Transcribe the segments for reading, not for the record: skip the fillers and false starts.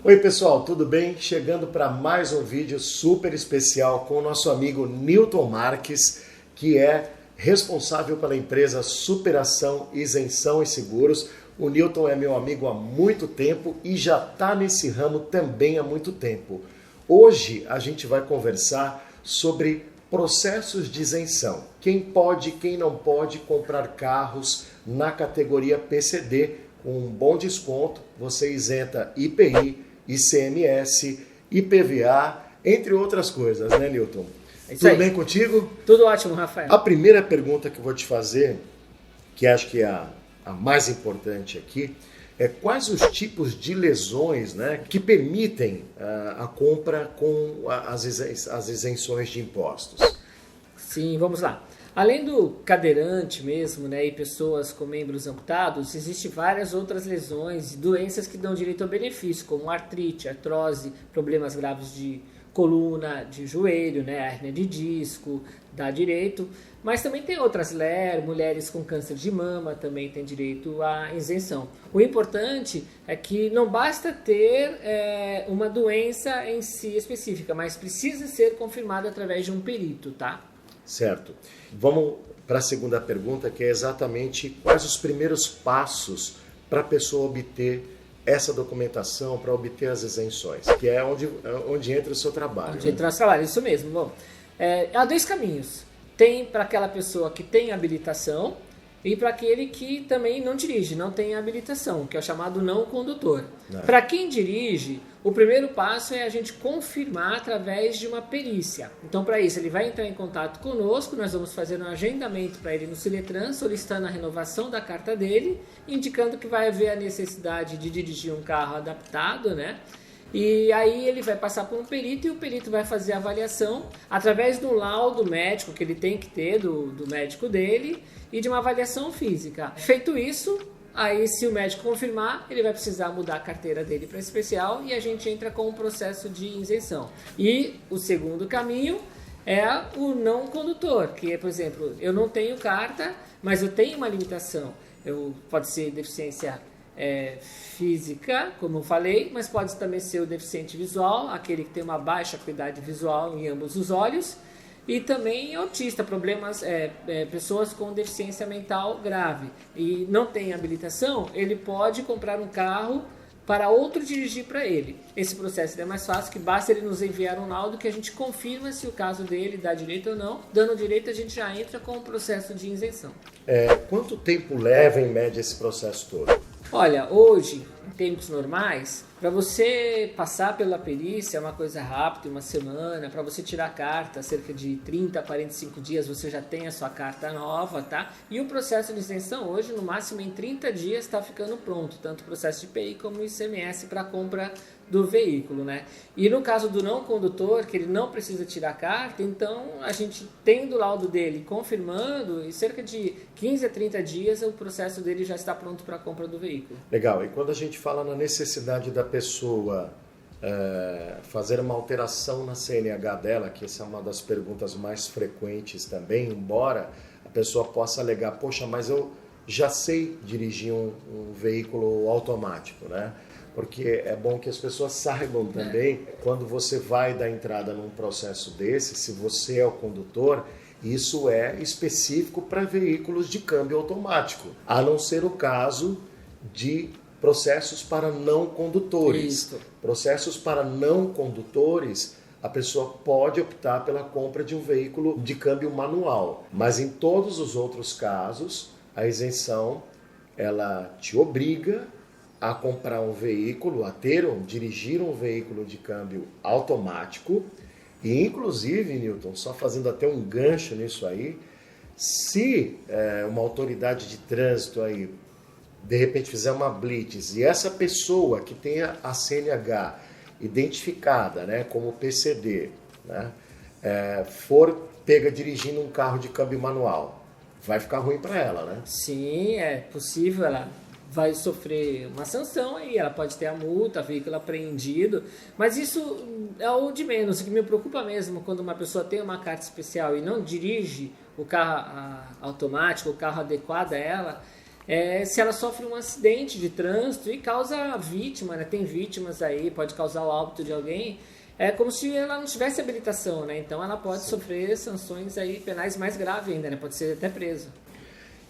Oi pessoal, tudo bem? Chegando para mais um vídeo super especial com o nosso amigo Newton Marques, que é responsável pela empresa Superação, Isenção e Seguros. O Newton é meu amigo há muito tempo e já está nesse ramo também há muito tempo. Hoje a gente vai conversar sobre processos de isenção. Quem pode, quem não pode comprar carros na categoria PCD com um bom desconto. Você isenta IPI, ICMS, IPVA, entre outras coisas, né, Newton? Tudo bem contigo? Tudo ótimo, Rafael. A primeira pergunta que eu vou te fazer, que acho que é a mais importante aqui, é quais os tipos de lesões, né, que permitem a compra com as isenções de impostos? Sim, vamos lá. Além do cadeirante mesmo, né, e pessoas com membros amputados, existem várias outras lesões e doenças que dão direito ao benefício, como artrite, artrose, problemas graves de coluna, de joelho, né, hérnia de disco, dá direito. Mas também tem outras mulheres com câncer de mama também têm direito à isenção. O importante é que não basta ter uma doença em si específica, mas precisa ser confirmada através de um perito, tá? Certo. Vamos para a segunda pergunta, que é exatamente quais os primeiros passos para a pessoa obter essa documentação, para obter as isenções, que é onde entra o seu trabalho. Onde entra o seu trabalho, isso mesmo. Bom, há dois caminhos. Tem para aquela pessoa que tem habilitação e para aquele que também não dirige, não tem habilitação, que é o chamado não condutor. Para quem dirige, o primeiro passo é a gente confirmar através de uma perícia. Então, para isso, ele vai entrar em contato conosco, nós vamos fazer um agendamento para ele no Ciletran, solicitando a renovação da carta dele, indicando que vai haver a necessidade de dirigir um carro adaptado, né? E aí ele vai passar por um perito e o perito vai fazer a avaliação através do laudo médico que ele tem que ter do médico dele e de uma avaliação física. Feito isso, aí se o médico confirmar, ele vai precisar mudar a carteira dele para especial e a gente entra com um processo de isenção. E o segundo caminho é o não condutor, que é, por exemplo, eu não tenho carta, mas eu tenho uma limitação. Pode ser deficiência física, como eu falei, mas pode também ser o deficiente visual, aquele que tem uma baixa acuidade visual em ambos os olhos, e também autista, pessoas com deficiência mental grave e não tem habilitação, ele pode comprar um carro para outro dirigir para ele. Esse processo é mais fácil, que basta ele nos enviar um laudo que a gente confirma se o caso dele dá direito ou não. Dando direito, a gente já entra com o processo de isenção. Quanto tempo leva, em média, esse processo todo? Olha, hoje, em tempos normais, para você passar pela perícia é uma coisa rápida, uma semana. Para você tirar a carta, cerca de 30 a 45 dias você já tem a sua carta nova, tá? E o processo de isenção hoje, no máximo em 30 dias, está ficando pronto, tanto o processo de IPI como o ICMS para compra do veículo, né? E no caso do não condutor, que ele não precisa tirar a carta, então a gente tendo o laudo dele confirmando, em cerca de 15 a 30 dias o processo dele já está pronto para a compra do veículo. Legal. E quando a gente fala na necessidade da pessoa fazer uma alteração na CNH dela, que essa é uma das perguntas mais frequentes também, embora a pessoa possa alegar, poxa, mas eu já sei dirigir um veículo automático, né? Porque é bom que as pessoas saibam também, quando você vai dar entrada num processo desse, se você é o condutor, isso é específico para veículos de câmbio automático, a não ser o caso de processos para não condutores. Isso. Processos para não condutores, a pessoa pode optar pela compra de um veículo de câmbio manual, mas em todos os outros casos, a isenção ela te obriga a comprar um veículo, dirigir um veículo de câmbio automático e, inclusive, Newton, só fazendo até um gancho nisso aí, se uma autoridade de trânsito aí, de repente fizer uma blitz e essa pessoa que tenha a CNH identificada, né, como PCD, né, for pega dirigindo um carro de câmbio manual, vai ficar ruim para ela, né? Sim, é possível, ela vai sofrer uma sanção e ela pode ter a multa, veículo apreendido, mas isso é o de menos. O que me preocupa mesmo quando uma pessoa tem uma carta especial e não dirige o carro automático, o carro adequado a ela, se ela sofre um acidente de trânsito e causa vítima, né? Tem vítimas aí, pode causar o óbito de alguém, é como se ela não tivesse habilitação, né? Então ela pode sofrer sanções aí penais mais graves ainda, né? Pode ser até presa.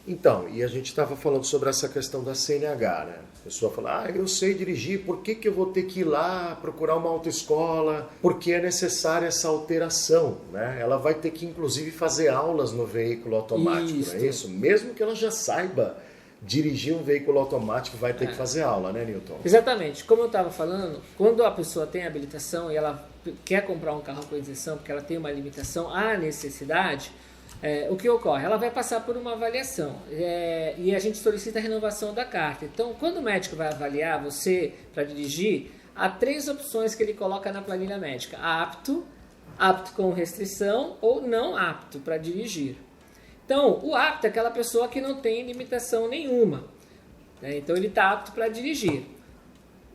Então, e a gente estava falando sobre essa questão da CNH, né? A pessoa fala, eu sei dirigir, por que eu vou ter que ir lá procurar uma autoescola? Porque é necessária essa alteração, né? Ela vai ter que, inclusive, fazer aulas no veículo automático, não é isso? Mesmo que ela já saiba dirigir um veículo automático, vai ter que fazer aula, né, Newton? Exatamente. Como eu estava falando, quando a pessoa tem habilitação e ela quer comprar um carro com isenção, porque ela tem uma limitação à necessidade, o que ocorre? Ela vai passar por uma avaliação e a gente solicita a renovação da carta. Então, quando o médico vai avaliar você para dirigir, há 3 opções que ele coloca na planilha médica: apto, apto com restrição ou não apto para dirigir. Então, o apto é aquela pessoa que não tem limitação nenhuma, né? Então, ele está apto para dirigir.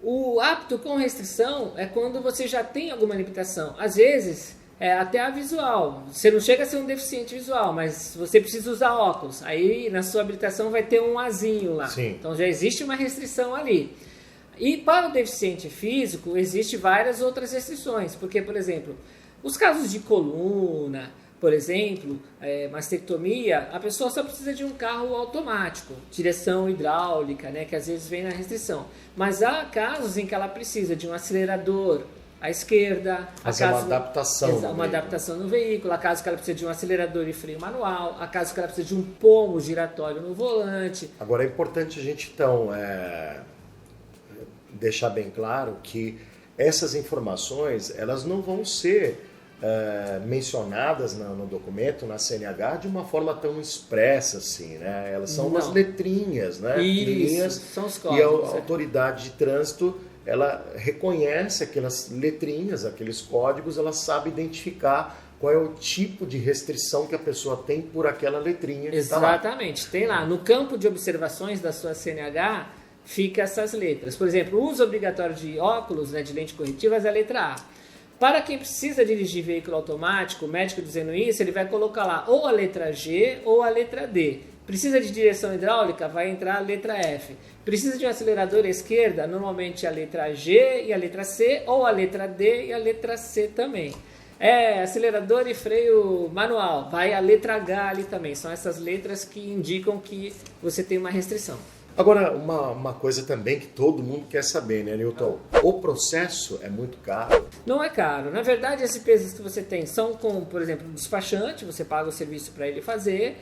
O apto com restrição é quando você já tem alguma limitação. Às vezes, até a visual. Você não chega a ser um deficiente visual, mas você precisa usar óculos. Aí, na sua habilitação, vai ter um azinho lá. Sim. Então, já existe uma restrição ali. E para o deficiente físico, existem várias outras restrições. Porque, por exemplo, os casos de coluna, por exemplo, mastectomia, a pessoa só precisa de um carro automático, direção hidráulica, né, que às vezes vem na restrição. Mas há casos em que ela precisa de um acelerador à esquerda, uma adaptação. Uma adaptação no veículo, há casos que ela precisa de um acelerador e freio manual, há casos que ela precisa de um pomo giratório no volante. Agora é importante a gente então deixar bem claro que essas informações elas não vão ser mencionadas no documento, na CNH, de uma forma tão expressa assim, né? Elas são umas letrinhas, né? Isso, são os códigos. E a autoridade de trânsito, ela reconhece aquelas letrinhas, aqueles códigos, ela sabe identificar qual é o tipo de restrição que a pessoa tem por aquela letrinha. Exatamente, tem lá. No campo de observações da sua CNH, fica essas letras. Por exemplo, o uso obrigatório de óculos, né, de lente corretivas, é a letra A. Para quem precisa dirigir veículo automático, o médico dizendo isso, ele vai colocar lá ou a letra G ou a letra D. Precisa de direção hidráulica, vai entrar a letra F. Precisa de um acelerador à esquerda, normalmente a letra G e a letra C, ou a letra D e a letra C também. Acelerador e freio manual, vai a letra H ali também. São essas letras que indicam que você tem uma restrição. Agora, uma coisa também que todo mundo quer saber, né, Newton? O processo é muito caro? Não é caro. Na verdade, as despesas que você tem são com, por exemplo, despachante, você paga o serviço para ele fazer,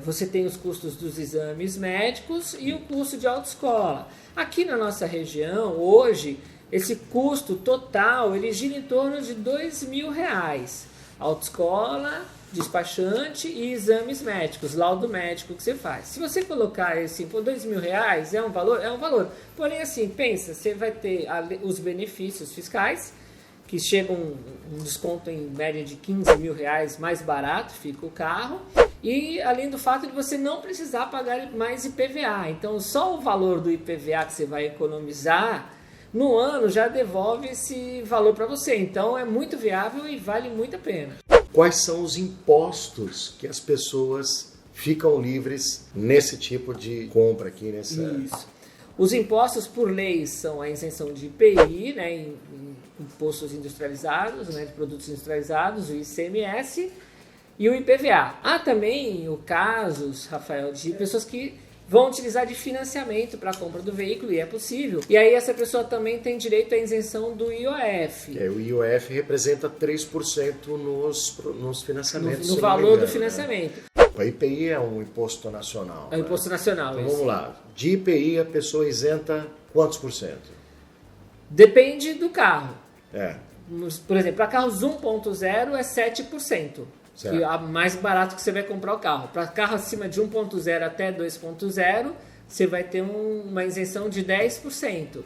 você tem os custos dos exames médicos e o custo de autoescola. Aqui na nossa região, hoje, esse custo total, ele gira em torno de R$2.000. Autoescola, despachante e exames médicos, laudo médico que você faz. Se você colocar assim, por R$2.000, é um valor? É um valor. Porém, assim, pensa, você vai ter os benefícios fiscais, que chegam um desconto em média de R$15.000, mais barato fica o carro, e além do fato de você não precisar pagar mais IPVA. Então, só o valor do IPVA que você vai economizar no ano já devolve esse valor para você. Então, é muito viável e vale muito a pena. Quais são os impostos que as pessoas ficam livres nesse tipo de compra aqui? Isso. Os impostos por lei são a isenção de IPI, né, em impostos industrializados, né, de produtos industrializados, o ICMS e o IPVA. Há também casos, Rafael, de pessoas que vão utilizar de financiamento para a compra do veículo, e é possível. E aí essa pessoa também tem direito à isenção do IOF. O IOF representa 3% nos financiamentos. No valor do financiamento. O IPI é um imposto nacional. É um imposto nacional. Então vamos lá. De IPI a pessoa isenta quantos por cento? Depende do carro. Por exemplo, para carros 1.0 é 7%. Que é mais barato que você vai comprar o carro. Para carro acima de 1.0 até 2.0, você vai ter uma isenção de 10%.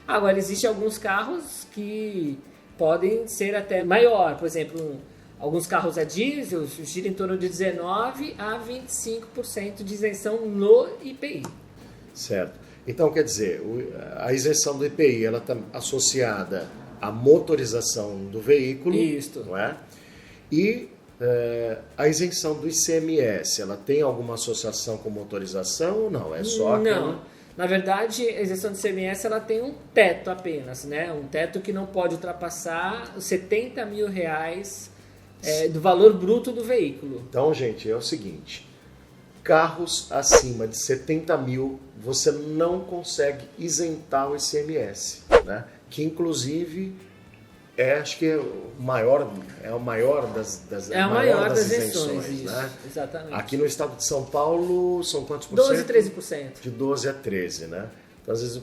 Agora, existem alguns carros que podem ser até maior. Por exemplo, alguns carros a diesel giram em torno de 19% a 25% de isenção no IPI. Certo. Então, quer dizer, a isenção do IPI ela está associada à motorização do veículo. Isso. Não é? E A isenção do ICMS, ela tem alguma associação com motorização ou não? É só Não. Na verdade, a isenção do ICMS ela tem um teto apenas, né? Um teto que não pode ultrapassar os R$70 mil do valor bruto do veículo. Então, gente, é o seguinte: carros acima de 70 mil, você não consegue isentar o ICMS, né? Que inclusive acho que é o maior das isenções, isso, né? Exatamente. Aqui no estado de São Paulo são quantos por cento? 12, 13%. De 12 a 13, né? Então, às vezes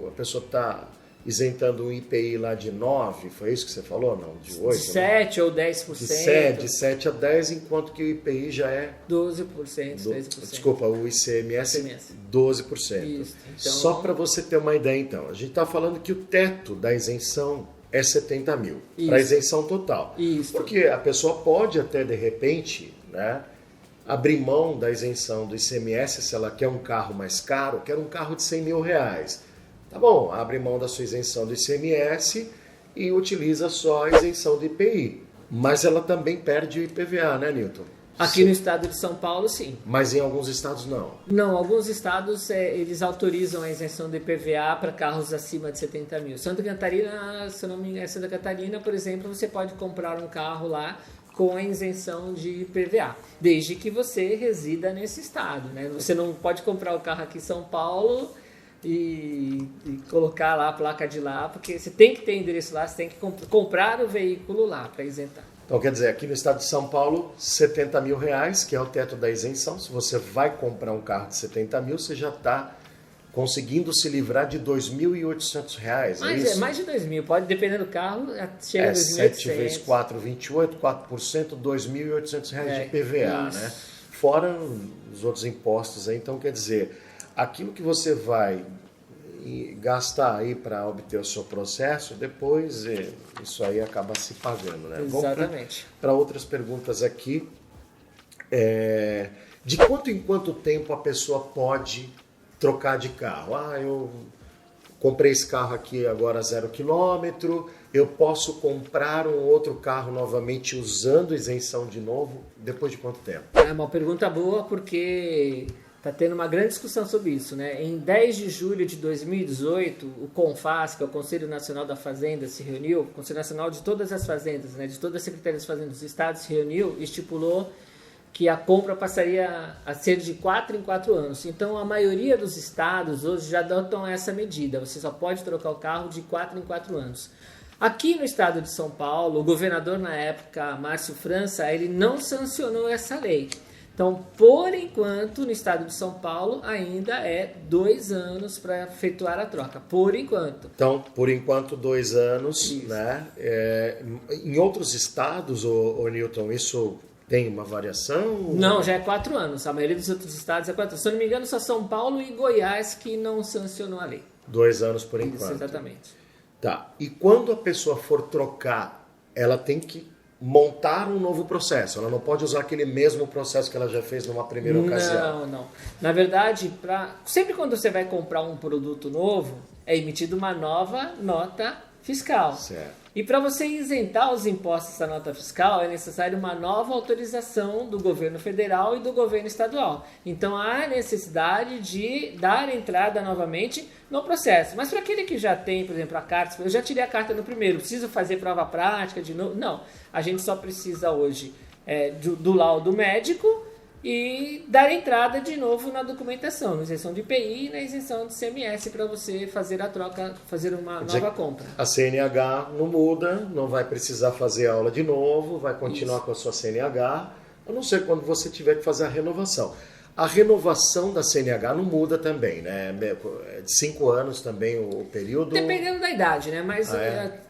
a pessoa está isentando um IPI lá de 9, foi isso que você falou? Não, de 8? De 7 ou 10%. De 7 a 10, enquanto que o IPI já é 12%, 13%. Desculpa, o ICMS 12%. Isso, então... Só para você ter uma ideia, então, a gente está falando que o teto da isenção é 70 mil, para isenção total. Isso. Porque a pessoa pode até, de repente, né, abrir mão da isenção do ICMS se ela quer um carro mais caro, quer um carro de 100 mil reais. Tá bom, abre mão da sua isenção do ICMS e utiliza só a isenção do IPI. Mas ela também perde o IPVA, né, Newton? Aqui no estado de São Paulo, sim. Mas em alguns estados, não. Não, alguns estados eles autorizam a isenção do IPVA para carros acima de 70 mil. Santa Catarina, se eu não me engano, Santa Catarina, por exemplo, você pode comprar um carro lá com a isenção de IPVA, desde que você resida nesse estado, né? Você não pode comprar o carro aqui em São Paulo e colocar lá a placa de lá, porque você tem que ter endereço lá, você tem que comprar o veículo lá para isentar. Então, quer dizer, aqui no estado de São Paulo, 70 mil reais, que é o teto da isenção. Se você vai comprar um carro de 70 mil, você já está conseguindo se livrar de 2.800 reais. Mas isso? Mais de 2.000, pode, dependendo do carro, chega a 2.800. 7 vezes 4, 28, 4%, 2.800 reais de IPVA, né? Fora os outros impostos aí. Então, quer dizer, aquilo que você vai gastar aí para obter o seu processo, depois isso aí acaba se pagando, né? Exatamente. Para outras perguntas aqui, de quanto em quanto tempo a pessoa pode trocar de carro? Eu comprei esse carro aqui agora 0 km, eu posso comprar um outro carro novamente usando isenção de novo, depois de quanto tempo? É uma pergunta boa, porque está tendo uma grande discussão sobre isso, né? Em 10 de julho de 2018, o CONFAS, que é o Conselho Nacional da Fazenda, se reuniu, o Conselho Nacional de todas as fazendas, né, de todas as secretarias de fazendas dos estados, se reuniu e estipulou que a compra passaria a ser de 4 em 4 anos. Então, a maioria dos estados hoje já adotam essa medida. Você só pode trocar o carro de 4 em 4 anos. Aqui no estado de São Paulo, o governador na época, Márcio França, ele não sancionou essa lei. Então, por enquanto, no estado de São Paulo, ainda é 2 anos para efetuar a troca. Por enquanto. Então, por enquanto, 2 anos, isso, né? Em outros estados, ô Newton, isso tem uma variação? Não, já é 4 anos. A maioria dos outros estados é 4 anos. Se eu não me engano, só São Paulo e Goiás que não sancionou a lei. 2 anos por enquanto. Isso, exatamente. Tá. E quando a pessoa for trocar, ela tem que montar um novo processo. Ela não pode usar aquele mesmo processo que ela já fez numa primeira ocasião. Não. Na verdade, sempre quando você vai comprar um produto novo, é emitida uma nova nota fiscal. Certo. E para você isentar os impostos da nota fiscal, é necessário uma nova autorização do governo federal e do governo estadual. Então, há necessidade de dar entrada novamente no processo. Mas para aquele que já tem, por exemplo, a carta, eu já tirei a carta no primeiro, preciso fazer prova prática de novo? Não. A gente só precisa hoje do laudo médico e dar entrada de novo na documentação, na isenção de IPI e na isenção de ICMS para você fazer a troca, fazer uma nova compra. A CNH não muda, não vai precisar fazer aula de novo, vai continuar com a sua CNH, a não ser quando você tiver que fazer a renovação. A renovação da CNH não muda também, né? De 5 anos também o período. Dependendo da idade, né? Mas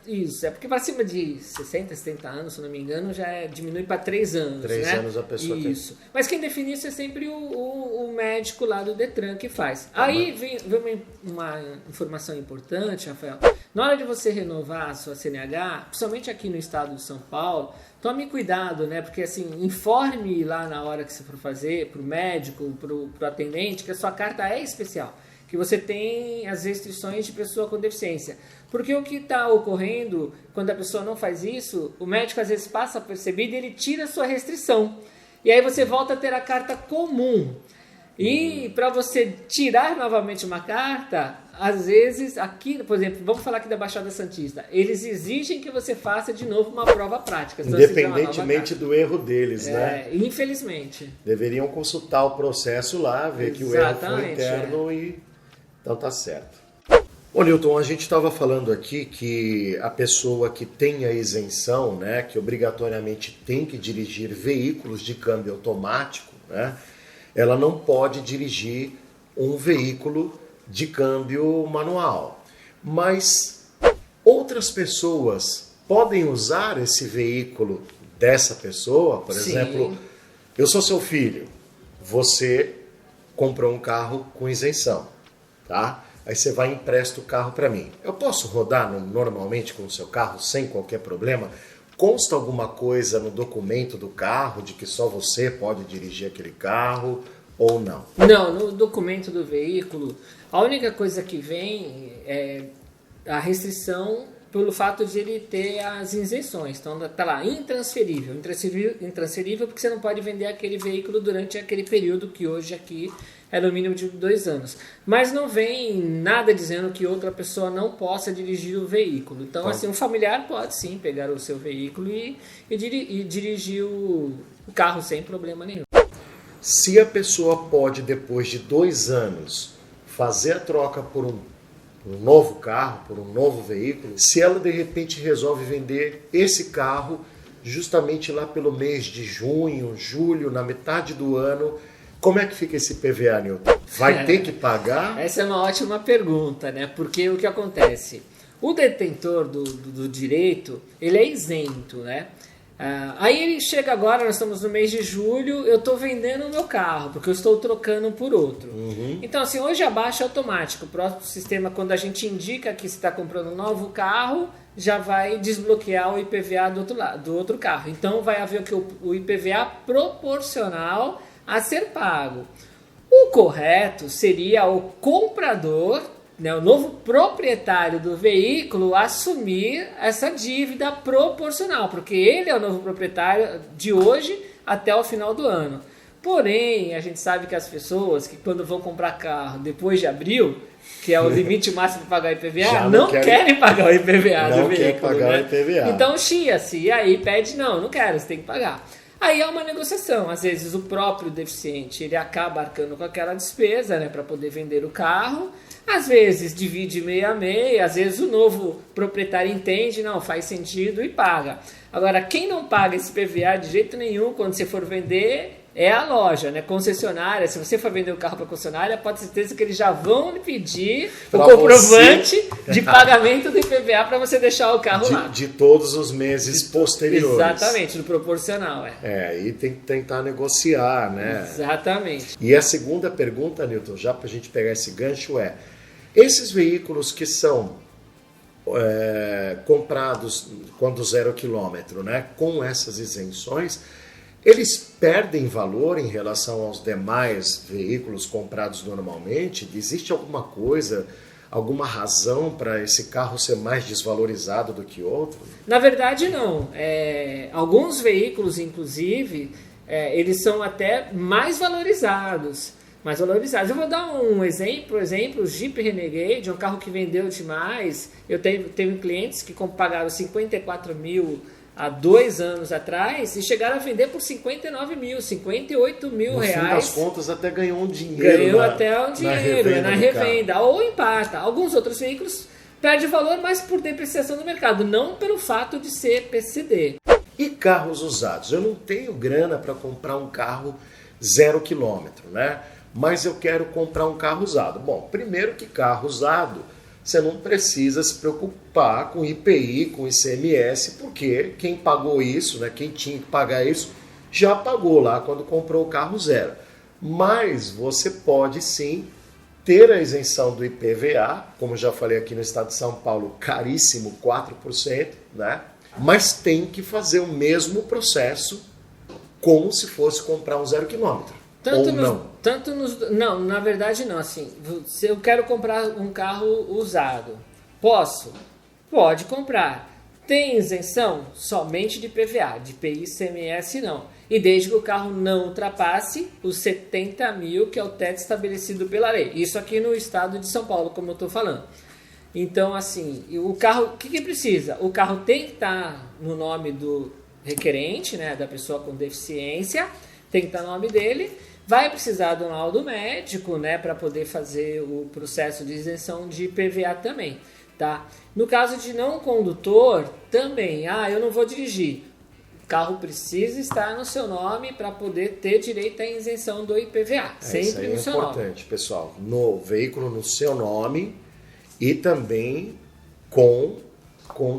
isso, é porque para cima de 60, 70 aanos, se não me engano, já diminui para 3 anos. 3 né? anos a pessoa isso. Tem. Mas quem define isso é sempre o médico lá do Detran que faz. Aí vem uma informação importante, Rafael. Na hora de você renovar a sua CNH, principalmente aqui no estado de São Paulo, tome cuidado, né? Porque assim, informe lá na hora que você for fazer, para o médico, para o atendente, que a sua carta é especial. que você tem as restrições de pessoa com deficiência. Porque o que está ocorrendo, quando a pessoa não faz isso, o médico às vezes passa percebido e ele tira a sua restrição. E aí você volta a ter a carta comum. E para você tirar novamente uma carta, às vezes, aqui, por exemplo, vamos falar aqui da Baixada Santista, eles exigem que você faça de novo uma prova prática. Independentemente do erro deles, né? Infelizmente. Deveriam consultar o processo lá, ver que o erro foi interno e então tá certo. Ô Newton, a gente estava falando aqui que a pessoa que tem a isenção, né, que obrigatoriamente tem que dirigir veículos de câmbio automático, né, ela não pode dirigir um veículo de câmbio manual. Mas outras pessoas podem usar esse veículo dessa pessoa? Por exemplo, eu sou seu filho, você comprou um carro com isenção, tá? Aí você vai e empresta o carro para mim. Eu posso rodar normalmente com o seu carro sem qualquer problema? Consta alguma coisa no documento do carro de que só você pode dirigir aquele carro ou não? Não, no documento do veículo, a única coisa que vem é a restrição pelo fato de ele ter as isenções. Então tá lá, intransferível porque você não pode vender aquele veículo durante aquele período que hoje aqui é no mínimo de 2 anos. Mas não vem nada dizendo que outra pessoa não possa dirigir o veículo. Então, assim, um familiar pode sim pegar o seu veículo e dirigir o carro sem problema nenhum. Se a pessoa pode, depois de 2 anos, fazer a troca por um novo carro, por um novo veículo, se ela de repente resolve vender esse carro justamente lá pelo mês de junho, julho, na metade do ano, como é que fica esse PVA, Newton? Vai ter que pagar? Essa é uma ótima pergunta, né? Porque o que acontece? O detentor do direito, ele é isento, né? Aí ele chega agora, nós estamos no mês de julho, eu estou vendendo o meu carro, porque eu estou trocando por outro. Então, assim, hoje a baixa é automática. O próprio sistema, quando a gente indica que você está comprando um novo carro, já vai desbloquear o IPVA do outro carro. Então, vai haver o IPVA proporcional a ser pago. O correto seria o comprador, né, o novo proprietário do veículo, assumir essa dívida proporcional, porque ele é o novo proprietário de hoje até o final do ano. Porém, a gente sabe que as pessoas que quando vão comprar carro depois de abril, que é o limite máximo para pagar IPVA, não querem pagar o IPVA do veículo. Pagar o IPVA. Então chia-se, e aí pede, não quero, você tem que pagar. Aí é uma negociação, às vezes o próprio deficiente ele acaba arcando com aquela despesa, né, para poder vender o carro, às vezes divide meio a meio, às vezes o novo proprietário entende, não, faz sentido e paga. Agora, quem não paga esse PVA de jeito nenhum quando você for vender é a loja, né, concessionária. Se você for vender o carro para a concessionária, pode ter certeza que eles já vão lhe pedir o comprovante de pagamento do IPVA para você deixar o carro lá. De todos os meses posteriores. Exatamente, no proporcional. E tem que tentar negociar, né? Exatamente. E a segunda pergunta, Newton, já para a gente pegar esse gancho esses veículos que são comprados quando 0 quilômetro, né, com essas isenções, eles perdem valor em relação aos demais veículos comprados normalmente? Existe alguma coisa, alguma razão para esse carro ser mais desvalorizado do que outro? Na verdade, não. Alguns veículos, inclusive, eles são até mais valorizados. Eu vou dar um exemplo, o Jeep Renegade, um carro que vendeu demais. Eu tenho clientes que pagaram 54 mil há 2 anos atrás e chegaram a vender por 59 mil, 58 mil reais. No fim das contas até ganhou um dinheiro. Ganhou até um dinheiro na revenda ou empata. Alguns outros veículos perdem valor, mas por depreciação do mercado, não pelo fato de ser PCD. E carros usados? Eu não tenho grana para comprar um carro 0 quilômetro, né? Mas eu quero comprar um carro usado. Bom, primeiro que carro usado, você não precisa se preocupar com IPI, com ICMS, porque quem pagou isso, né, quem tinha que pagar isso, já pagou lá quando comprou o carro zero. Mas você pode sim ter a isenção do IPVA, como já falei aqui no estado de São Paulo, caríssimo, 4%, né? Mas tem que fazer o mesmo processo como se fosse comprar um 0 quilômetro. Não, na verdade não. Assim, se eu quero comprar um carro usado, posso? Pode comprar. Tem isenção? Somente de PVA, de IPI e ICMS não. E desde que o carro não ultrapasse os 70 mil, que é o teto estabelecido pela lei. Isso aqui no estado de São Paulo, como eu estou falando. Então, assim, o carro, o que precisa? O carro tem que estar no nome do requerente, né, da pessoa com deficiência, tem que estar no nome dele. Vai precisar do laudo médico, né, para poder fazer o processo de isenção de IPVA também, tá? No caso de não condutor, também, eu não vou dirigir. O carro precisa estar no seu nome para poder ter direito à isenção do IPVA, sempre no seu nome. É importante, pessoal, no veículo no seu nome e também com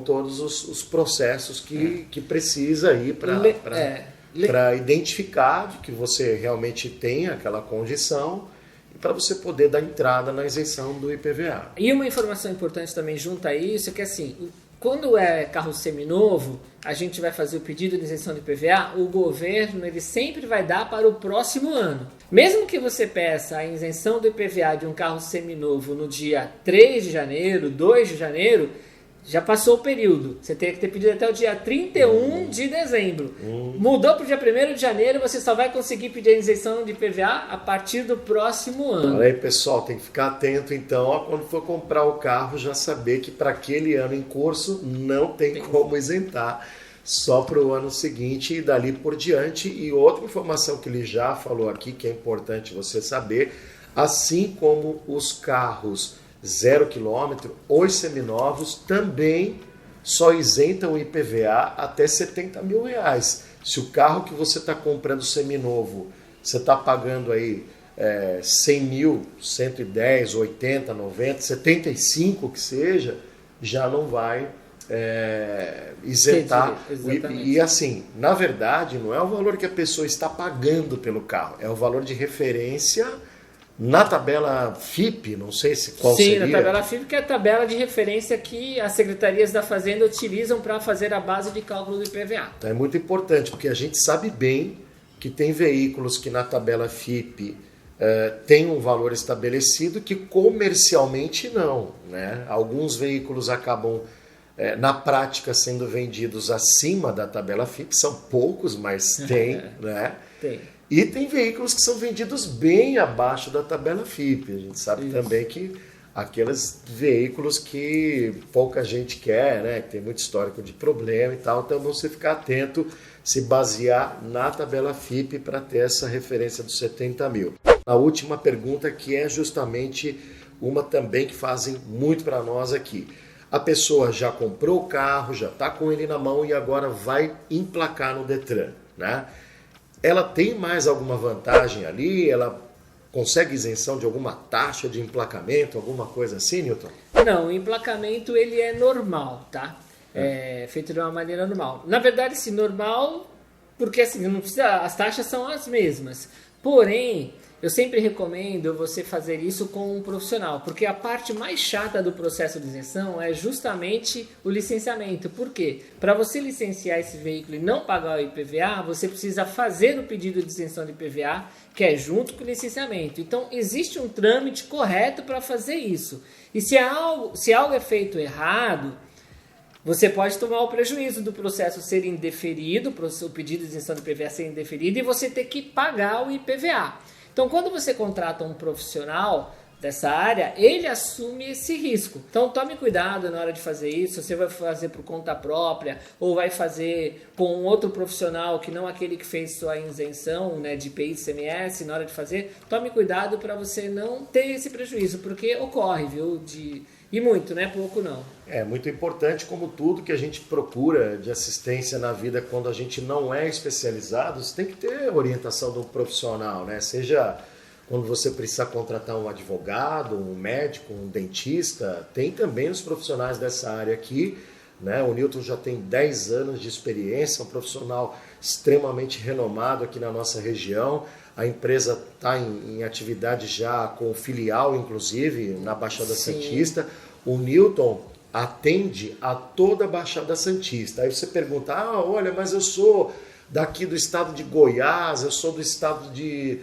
todos os processos que precisa aí para identificar que você realmente tem aquela condição e para você poder dar entrada na isenção do IPVA. E uma informação importante também junto a isso é que, assim, quando é carro seminovo, a gente vai fazer o pedido de isenção de IPVA, o governo ele sempre vai dar para o próximo ano. Mesmo que você peça a isenção do IPVA de um carro seminovo no dia 3 de janeiro, 2 de janeiro, já passou o período. Você teria que ter pedido até o dia 31 de dezembro. Mudou para o dia 1º de janeiro, você só vai conseguir pedir a isenção de IPVA a partir do próximo ano. Olha aí, pessoal, tem que ficar atento então, quando for comprar o carro, já saber que para aquele ano em curso não tem como isentar, só para o ano seguinte e dali por diante. E outra informação que ele já falou aqui, que é importante você saber, assim como os carros 0 km, os seminovos também só isentam o IPVA até 70 mil reais. Se o carro que você está comprando seminovo, você está pagando aí 100 mil, 110, 80, 90, 75 que seja, já não vai isentar. E assim, na verdade, não é o valor que a pessoa está pagando pelo carro, é o valor de referência na tabela FIPE, não sei qual seria. Sim, na tabela FIPE, que é a tabela de referência que as secretarias da Fazenda utilizam para fazer a base de cálculo do IPVA. Então é muito importante, porque a gente sabe bem que tem veículos que na tabela FIPE tem um valor estabelecido que comercialmente não, né? Alguns veículos acabam, na prática, sendo vendidos acima da tabela FIPE, são poucos, mas tem, né? Tem. E tem veículos que são vendidos bem abaixo da tabela FIPE. A gente sabe também que aqueles veículos que pouca gente quer, né? Que tem muito histórico de problema e tal. Então, você ficar atento, se basear na tabela FIPE para ter essa referência dos 70 mil. A última pergunta, que é justamente uma também que fazem muito para nós aqui. A pessoa já comprou o carro, já está com ele na mão e agora vai emplacar no Detran, né? Ela tem mais alguma vantagem ali? Ela consegue isenção de alguma taxa de emplacamento, alguma coisa assim, Newton? Não, o emplacamento ele é normal, tá? É feito de uma maneira normal. Na verdade, sim, normal, porque assim, não precisa, as taxas são as mesmas. Porém, eu sempre recomendo você fazer isso com um profissional, porque a parte mais chata do processo de isenção é justamente o licenciamento. Por quê? Para você licenciar esse veículo e não pagar o IPVA, você precisa fazer o pedido de isenção de IPVA, que é junto com o licenciamento. Então, existe um trâmite correto para fazer isso. E se algo é feito errado, você pode tomar o prejuízo do processo ser indeferido, o pedido de isenção de IPVA ser indeferido, e você ter que pagar o IPVA. Então, quando você contrata um profissional dessa área, ele assume esse risco. Então, tome cuidado na hora de fazer isso. Você vai fazer por conta própria ou vai fazer com um outro profissional que não aquele que fez sua isenção, né, de IPI e ICMS na hora de fazer. Tome cuidado para você não ter esse prejuízo, porque ocorre, viu? E muito, né? Pouco não. É muito importante, como tudo que a gente procura de assistência na vida quando a gente não é especializado, você tem que ter orientação do profissional, né? Seja quando você precisa contratar um advogado, um médico, um dentista, tem também os profissionais dessa área aqui, né? O Newton já tem 10 anos de experiência, um profissional extremamente renomado aqui na nossa região. A empresa está em atividade já com filial, inclusive, na Baixada Santista. O Newton atende a toda a Baixada Santista. Aí você pergunta, olha, mas eu sou daqui do estado de Goiás, eu sou do estado de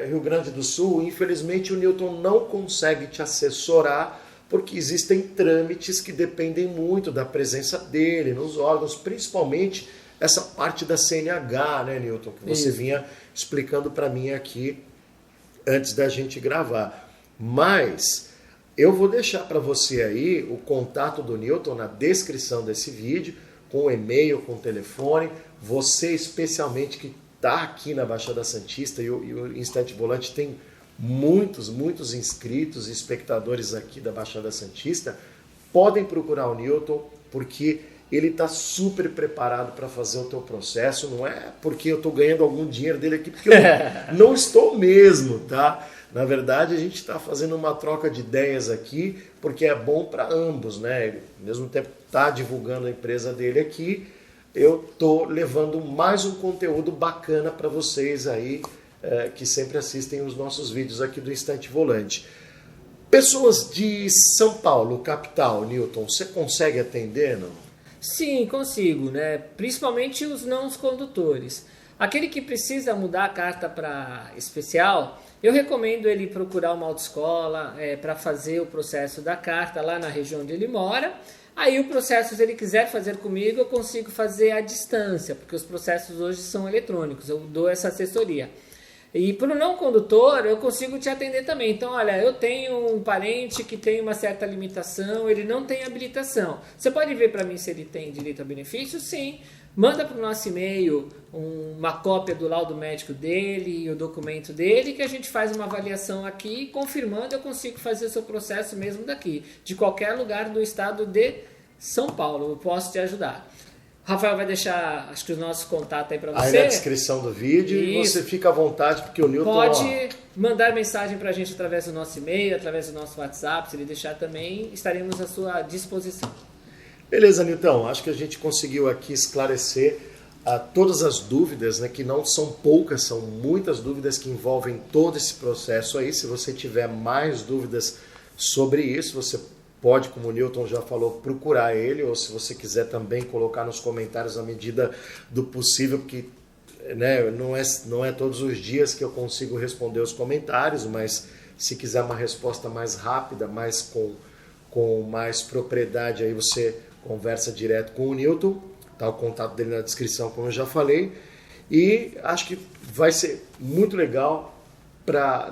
Rio Grande do Sul. Infelizmente o Newton não consegue te assessorar, porque existem trâmites que dependem muito da presença dele nos órgãos, principalmente essa parte da CNH, né, Newton, que você vinha explicando para mim aqui antes da gente gravar. Mas eu vou deixar para você aí o contato do Newton na descrição desse vídeo, com o e-mail, com o telefone. Você especialmente que está aqui na Baixada Santista, e o Instante Volante tem muitos inscritos e espectadores aqui da Baixada Santista, podem procurar o Newton, porque ele está super preparado para fazer o teu processo. Não é porque eu estou ganhando algum dinheiro dele aqui, porque eu não estou mesmo, tá? Na verdade, a gente está fazendo uma troca de ideias aqui, porque é bom para ambos, né? Ele, ao mesmo tempo, está divulgando a empresa dele aqui, eu estou levando mais um conteúdo bacana para vocês aí, que sempre assistem os nossos vídeos aqui do Instante Volante. Pessoas de São Paulo, capital, Newton, você consegue atender, não? Sim, consigo, né? Principalmente os não condutores. Aquele que precisa mudar a carta para especial, eu recomendo ele procurar uma autoescola para fazer o processo da carta lá na região onde ele mora. Aí o processo, se ele quiser fazer comigo, eu consigo fazer à distância, porque os processos hoje são eletrônicos, eu dou essa assessoria. E para o não condutor, eu consigo te atender também. Então, olha, eu tenho um parente que tem uma certa limitação, ele não tem habilitação. Você pode ver para mim se ele tem direito a benefício? Sim. Manda para o nosso e-mail uma cópia do laudo médico dele e o documento dele, que a gente faz uma avaliação aqui, confirmando eu consigo fazer o seu processo mesmo daqui, de qualquer lugar do estado de São Paulo. Eu posso te ajudar. Rafael vai deixar, acho que o nosso contato aí para você. Aí na descrição do vídeo. Isso. E você fica à vontade, porque o Newton... Pode mandar mensagem para a gente através do nosso e-mail, através do nosso WhatsApp, se ele deixar também, estaremos à sua disposição. Beleza, Newton. Acho que a gente conseguiu aqui esclarecer todas as dúvidas, né, que não são poucas, são muitas dúvidas que envolvem todo esse processo aí. Se você tiver mais dúvidas sobre isso, você pode, como o Newton já falou, procurar ele, ou se você quiser também colocar nos comentários à medida do possível, porque né, não é todos os dias que eu consigo responder os comentários, mas se quiser uma resposta mais rápida, mais com mais propriedade, aí você conversa direto com o Newton, tá o contato dele na descrição, como eu já falei, e acho que vai ser muito legal,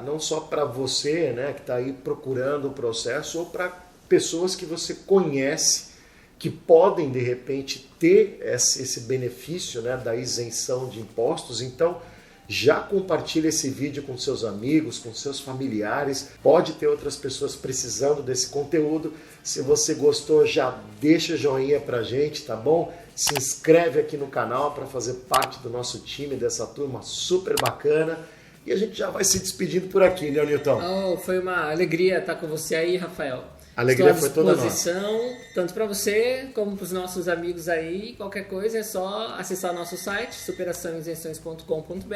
não só para você, né, que está aí procurando o processo, ou para pessoas que você conhece que podem de repente ter esse benefício, né, da isenção de impostos. Então já compartilha esse vídeo com seus amigos, com seus familiares. Pode ter outras pessoas precisando desse conteúdo. Se você gostou, já deixa joinha pra gente, tá bom? Se inscreve aqui no canal para fazer parte do nosso time, dessa turma super bacana. E a gente já vai se despedindo por aqui, né, Newton? Foi uma alegria estar com você aí, Rafael. A alegria foi toda nossa. Estou à disposição, tanto para você como para os nossos amigos aí. Qualquer coisa é só acessar nosso site, superaçãoisenções.com.br,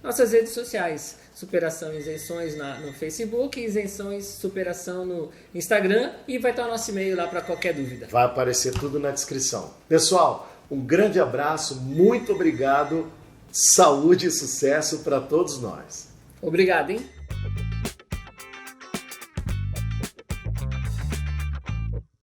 nossas redes sociais, Superação Isenções no Facebook, Isenções Superação no Instagram, e vai estar o nosso e-mail lá para qualquer dúvida. Vai aparecer tudo na descrição. Pessoal, um grande abraço, muito obrigado, saúde e sucesso para todos nós. Obrigado, hein?